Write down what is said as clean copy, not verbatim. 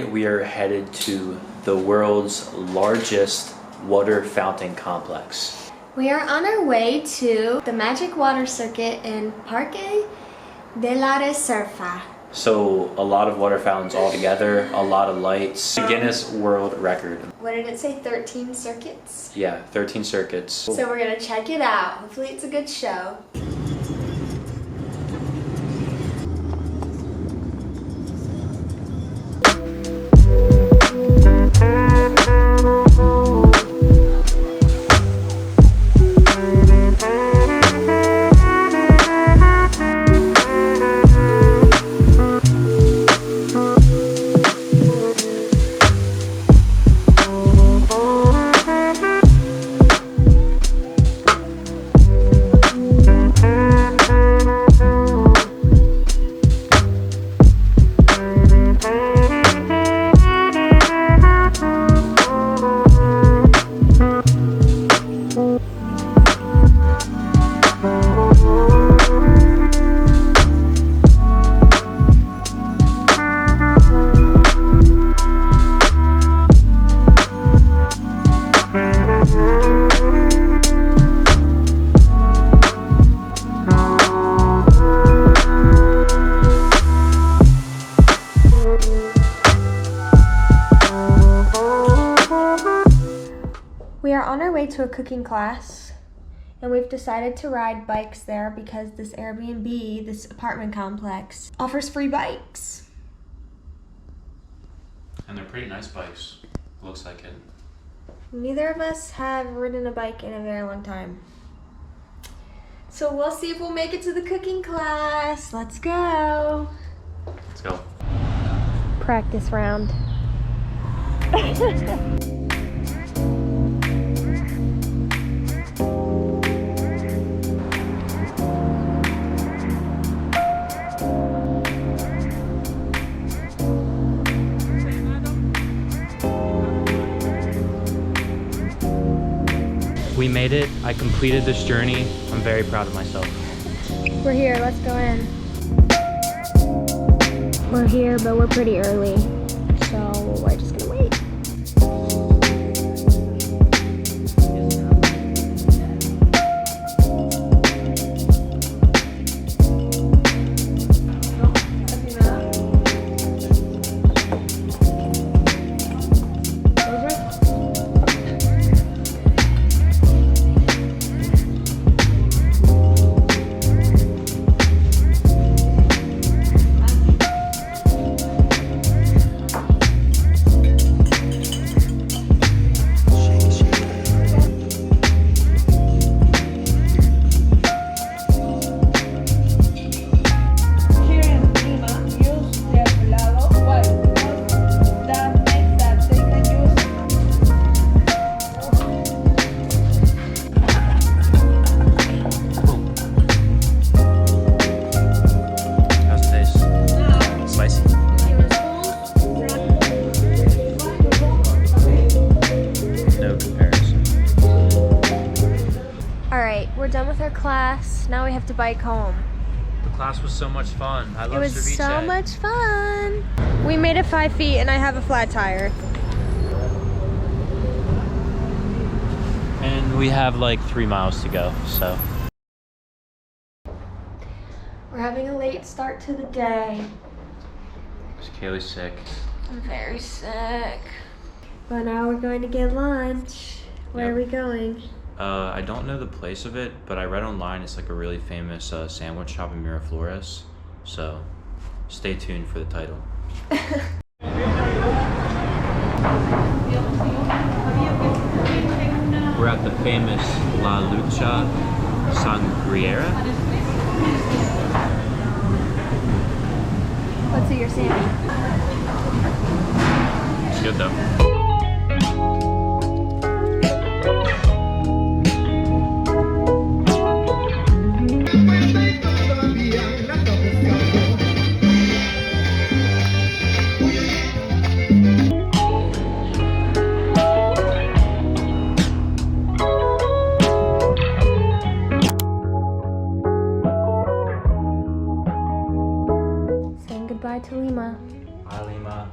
Today we are headed to the world's largest water fountain complex. We are on our way to the Magic Water Circuit in Parque de la Reserva. So a lot of water fountains all together, a lot of lights. Guinness World Record. What did it say, 13 circuits? Yeah, 13 circuits. So we're gonna check it out. Hopefully it's a good show. We are on our way to a cooking class, and we've decided to ride bikes there because this Airbnb, this apartment complex, offers free bikes. And they're pretty nice bikes. Looks like it. Neither of us have ridden a bike in a very long time. So we'll see if we'll make it to the cooking class. Let's go. Let's go. Practice round. We made it. I completed this journey. I'm very proud of myself. We're here, let's go in. We're here, but we're pretty early, so we're just gonna wait. We're done with our class. Now we have to bike home. The class was so much fun. I love It was ceviche. so much fun. We made it 5 feet and I have a flat tire. And we have like 3 miles to go, so. We're having a late start to the day. Kaylee's sick. I'm very sick. But now we're going to get lunch. Where are we going? I don't know the place of it, but I read online it's like a really famous sandwich shop in Miraflores. So stay tuned for the title. We're at the famous La Lucha Sangriera. Let's see your Sammy. It's good though. Saying goodbye to Lima. Hi, Lima.